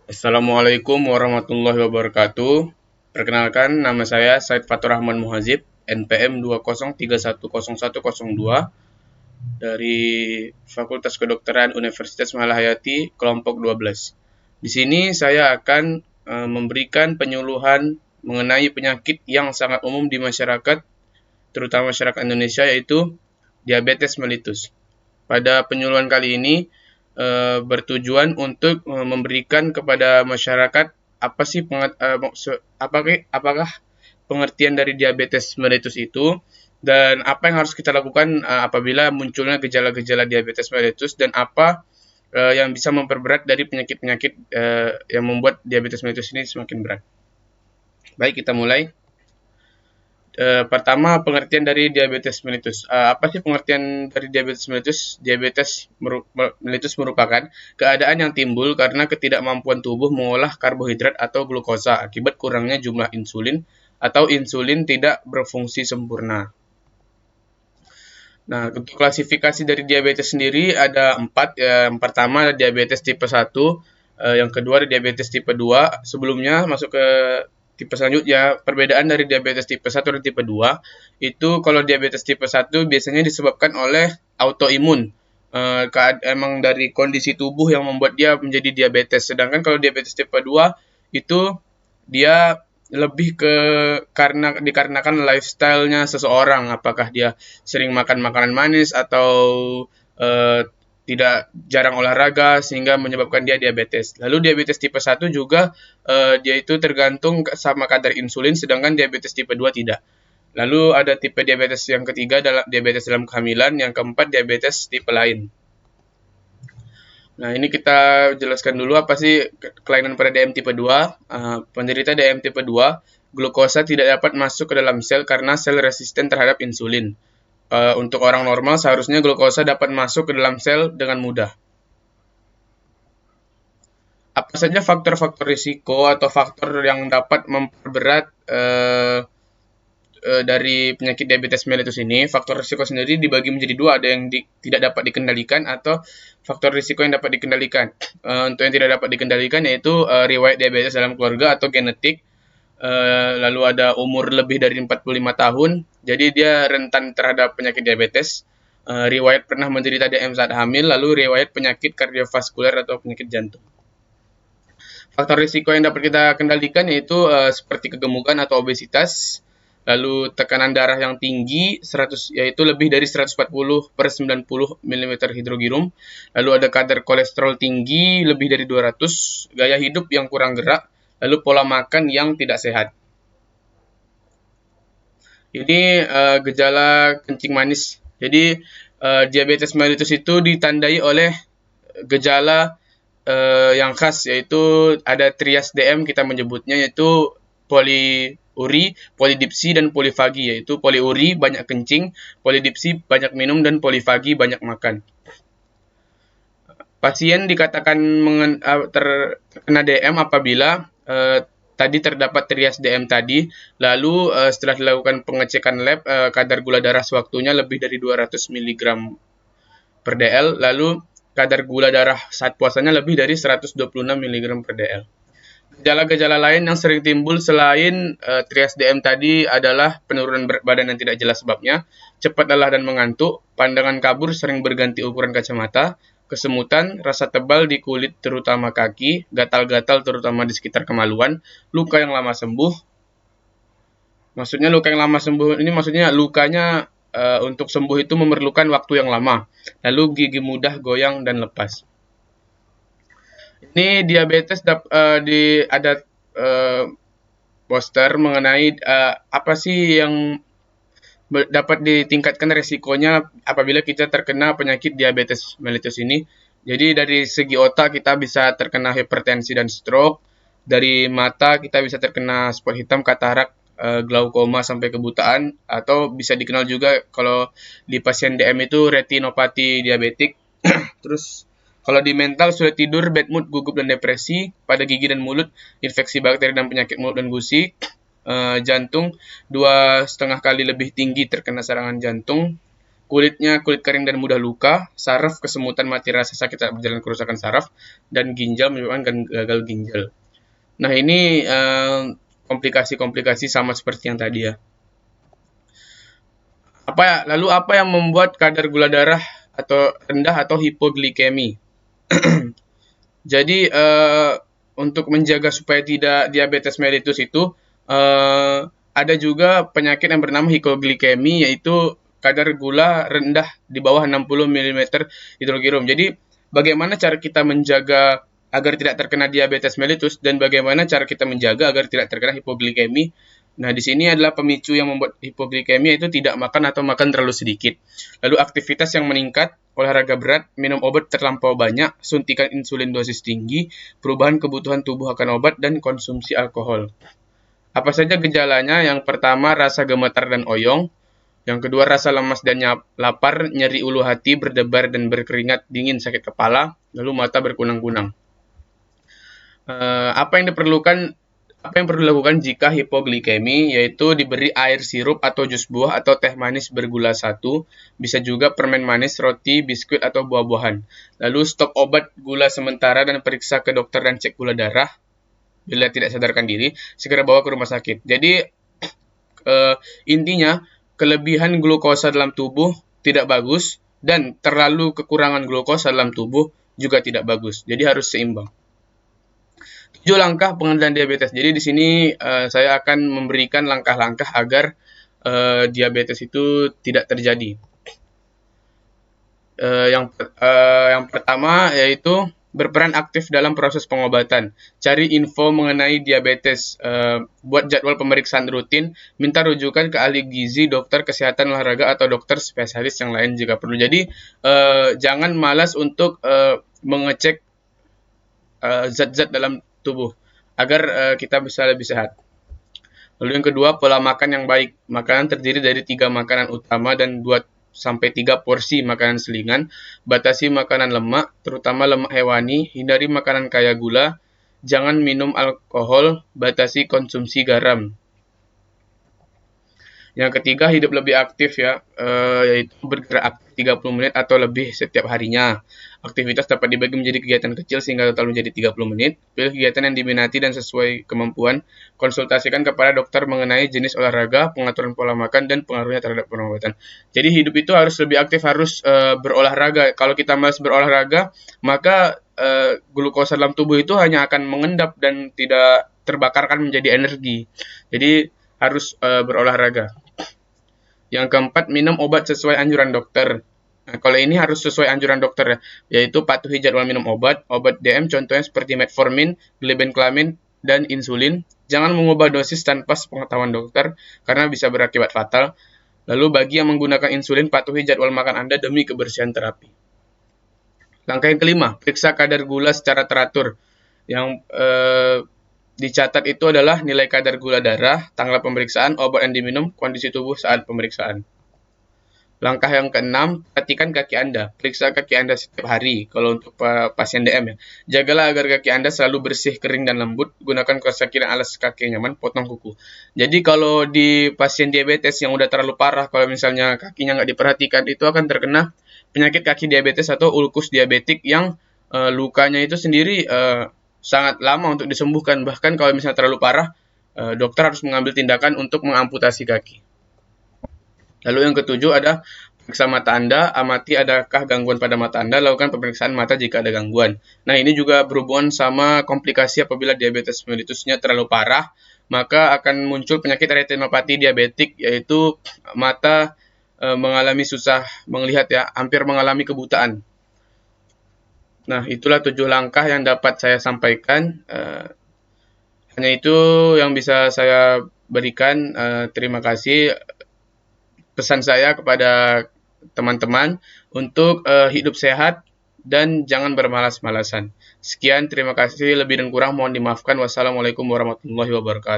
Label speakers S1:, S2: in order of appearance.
S1: Assalamualaikum warahmatullahi wabarakatuh. Perkenalkan, nama saya Said Fatur Rahman Muhazib, NPM 203101102 dari Fakultas Kedokteran Universitas Malahayati, kelompok 12. Di sini saya akan memberikan penyuluhan mengenai penyakit yang sangat umum di masyarakat, terutama masyarakat Indonesia, yaitu diabetes mellitus. Pada penyuluhan kali ini bertujuan untuk memberikan kepada masyarakat apa sih apakah pengertian dari diabetes mellitus itu dan apa yang harus kita lakukan apabila munculnya gejala-gejala diabetes mellitus dan apa yang bisa memperberat dari penyakit-penyakit yang membuat diabetes mellitus ini semakin berat. Baik, kita mulai. Pertama, pengertian dari diabetes mellitus. Apa sih pengertian dari diabetes mellitus? Diabetes mellitus merupakan keadaan yang timbul karena ketidakmampuan tubuh mengolah karbohidrat atau glukosa akibat kurangnya jumlah insulin atau insulin tidak berfungsi sempurna. Nah, untuk klasifikasi dari diabetes sendiri ada 4. Yang pertama ada diabetes tipe 1, yang kedua ada diabetes tipe 2. Sebelumnya masuk ke tipe selanjutnya, perbedaan dari diabetes tipe 1 dan tipe 2, itu kalau diabetes tipe 1 biasanya disebabkan oleh autoimun. Emang dari kondisi tubuh yang membuat dia menjadi diabetes. Sedangkan kalau diabetes tipe 2 itu dia lebih ke dikarenakan lifestyle-nya seseorang, apakah dia sering makan makanan manis atau eh, tidak jarang olahraga sehingga menyebabkan dia diabetes. Lalu diabetes tipe 1 juga dia itu tergantung sama kadar insulin, sedangkan diabetes tipe 2 tidak. Lalu ada tipe diabetes yang ketiga dalam diabetes dalam kehamilan, yang keempat diabetes tipe lain. Nah, ini kita jelaskan dulu apa sih kelainan pada DM tipe 2. Penderita DM tipe 2, glukosa tidak dapat masuk ke dalam sel karena sel resisten terhadap insulin. Untuk orang normal, seharusnya glukosa dapat masuk ke dalam sel dengan mudah. Apa saja faktor-faktor risiko atau faktor yang dapat memperberat dari penyakit diabetes mellitus ini? Faktor risiko sendiri dibagi menjadi dua, ada yang tidak dapat dikendalikan atau faktor risiko yang dapat dikendalikan. Untuk yang tidak dapat dikendalikan yaitu riwayat diabetes dalam keluarga atau genetik, lalu ada umur lebih dari 45 tahun, jadi dia rentan terhadap penyakit diabetes, riwayat pernah menderita DM saat hamil, lalu riwayat penyakit kardiovaskuler atau penyakit jantung. Faktor risiko yang dapat kita kendalikan yaitu seperti kegemukan atau obesitas, lalu tekanan darah yang tinggi yaitu lebih dari 140/90 mm hidrogirum, lalu ada kadar kolesterol tinggi lebih dari 200, gaya hidup yang kurang gerak, lalu pola makan yang tidak sehat. Ini gejala kencing manis. Jadi diabetes mellitus itu ditandai oleh gejala yang khas, yaitu ada trias DM kita menyebutnya, yaitu poliuri, polidipsi, dan polifagi. Yaitu poliuri banyak kencing, polidipsi banyak minum, dan polifagi banyak makan. Pasien dikatakan terkena DM apabila tadi terdapat trias DM tadi, lalu setelah dilakukan pengecekan lab, kadar gula darah sewaktunya lebih dari 200 mg per dl, lalu kadar gula darah saat puasanya lebih dari 126 mg per dl. Gejala-gejala lain yang sering timbul selain trias DM tadi adalah penurunan berat badan yang tidak jelas sebabnya, cepat lelah dan mengantuk, pandangan kabur sering berganti ukuran kacamata, kesemutan, rasa tebal di kulit terutama kaki, gatal-gatal terutama di sekitar kemaluan, luka yang lama sembuh. Maksudnya luka yang lama sembuh ini maksudnya lukanya untuk sembuh itu memerlukan waktu yang lama. Lalu gigi mudah goyang dan lepas. Ini diabetes ada poster mengenai apa sih yang dapat ditingkatkan resikonya apabila kita terkena penyakit diabetes mellitus ini. Jadi dari segi otak kita bisa terkena hipertensi dan stroke, dari mata kita bisa terkena spot hitam, katarak, glaukoma sampai kebutaan, atau bisa dikenal juga kalau di pasien DM itu retinopati diabetik. Terus kalau di mental, sulit tidur, bad mood, gugup dan depresi, pada gigi dan mulut, infeksi bakteri dan penyakit mulut dan gusi, jantung 2,5 kali lebih tinggi terkena serangan jantung, kulitnya kulit kering dan mudah luka, saraf kesemutan, mati rasa, sakit saat berjalan, kerusakan saraf, dan ginjal menyebabkan gagal ginjal. Nah, ini komplikasi-komplikasi sama seperti yang tadi ya. Lalu apa yang membuat kadar gula darah atau rendah atau hipoglikemi? Jadi untuk menjaga supaya tidak diabetes mellitus itu ada juga penyakit yang bernama hipoglikemi, yaitu kadar gula rendah di bawah 60 mm hidrogirum. Jadi bagaimana cara kita menjaga agar tidak terkena diabetes mellitus dan bagaimana cara kita menjaga agar tidak terkena hipoglikemi? Nah, di sini adalah pemicu yang membuat hipoglikemi, yaitu tidak makan atau makan terlalu sedikit. Lalu aktivitas yang meningkat, olahraga berat, minum obat terlampau banyak, suntikan insulin dosis tinggi, perubahan kebutuhan tubuh akan obat, dan konsumsi alkohol. Apa saja gejalanya? Yang pertama, rasa gemetar dan oyong. Yang kedua, rasa lemas dan lapar, nyeri ulu hati, berdebar dan berkeringat dingin, sakit kepala, lalu mata berkunang-kunang. Apa yang perlu dilakukan jika hipoglikemi, yaitu diberi air sirup atau jus buah atau teh manis bergula 1, bisa juga permen manis, roti, biskuit, atau buah-buahan. Lalu stop obat gula sementara dan periksa ke dokter dan cek gula darah. Bila tidak sadarkan diri, segera bawa ke rumah sakit. Jadi intinya, kelebihan glukosa dalam tubuh tidak bagus dan terlalu kekurangan glukosa dalam tubuh juga tidak bagus. Jadi harus seimbang. 7 langkah pengendalian diabetes. Jadi di sini saya akan memberikan langkah-langkah agar diabetes itu tidak terjadi. Yang pertama yaitu berperan aktif dalam proses pengobatan. Cari info mengenai diabetes, buat jadwal pemeriksaan rutin, minta rujukan ke ahli gizi, dokter kesehatan olahraga, atau dokter spesialis yang lain jika perlu. Jadi jangan malas untuk mengecek zat-zat dalam tubuh agar kita bisa lebih sehat. Lalu yang kedua, pola makan yang baik. Makanan terdiri dari 3 makanan utama dan 2-3 porsi makanan selingan. Batasi makanan lemak, terutama lemak hewani. Hindari makanan kaya gula. Jangan minum alkohol. Batasi konsumsi garam. Yang ketiga, hidup lebih aktif ya, yaitu bergerak aktif 30 menit atau lebih setiap harinya. Aktivitas dapat dibagi menjadi kegiatan kecil sehingga total menjadi 30 menit. Pilih kegiatan yang diminati dan sesuai kemampuan. Konsultasikan kepada dokter mengenai jenis olahraga, pengaturan pola makan, dan pengaruhnya terhadap pengobatan. Jadi hidup itu harus lebih aktif, harus berolahraga. Kalau kita malas berolahraga, maka glukosa dalam tubuh itu hanya akan mengendap dan tidak terbakarkan menjadi energi. Jadi harus berolahraga. Yang keempat, minum obat sesuai anjuran dokter. Nah, kalau ini harus sesuai anjuran dokter ya, yaitu patuhi jadwal minum obat DM contohnya seperti metformin, glibenclamide, dan insulin. Jangan mengubah dosis tanpa sepengetahuan dokter karena bisa berakibat fatal. Lalu bagi yang menggunakan insulin, patuhi jadwal makan Anda demi kebersihan terapi. Langkah yang kelima, periksa kadar gula secara teratur. Yang dicatat itu adalah nilai kadar gula darah, tanggal pemeriksaan, obat yang diminum, kondisi tubuh saat pemeriksaan. Langkah yang keenam, perhatikan kaki Anda. Periksa kaki Anda setiap hari kalau untuk pasien DM ya. Jagalah agar kaki Anda selalu bersih, kering, dan lembut. Gunakan kaos kaki dan alas kaki yang nyaman, potong kuku. Jadi kalau di pasien diabetes yang udah terlalu parah, kalau misalnya kakinya nggak diperhatikan, itu akan terkena penyakit kaki diabetes atau ulkus diabetik yang lukanya itu sendiri sangat lama untuk disembuhkan. Bahkan kalau misalnya terlalu parah, dokter harus mengambil tindakan untuk mengamputasi kaki. Lalu yang ketujuh ada periksa mata Anda, amati adakah gangguan pada mata Anda, lakukan pemeriksaan mata jika ada gangguan. Nah, ini juga berhubungan sama komplikasi apabila diabetes mellitusnya terlalu parah, maka akan muncul penyakit retinopati diabetik, yaitu mata mengalami susah melihat ya, hampir mengalami kebutaan. Nah, itulah 7 langkah yang dapat saya sampaikan. Hanya itu yang bisa saya berikan. Terima kasih. Pesan saya kepada teman-teman untuk hidup sehat dan jangan bermalas-malasan. Sekian, terima kasih. Lebih dan kurang mohon dimaafkan. Wassalamualaikum warahmatullahi wabarakatuh.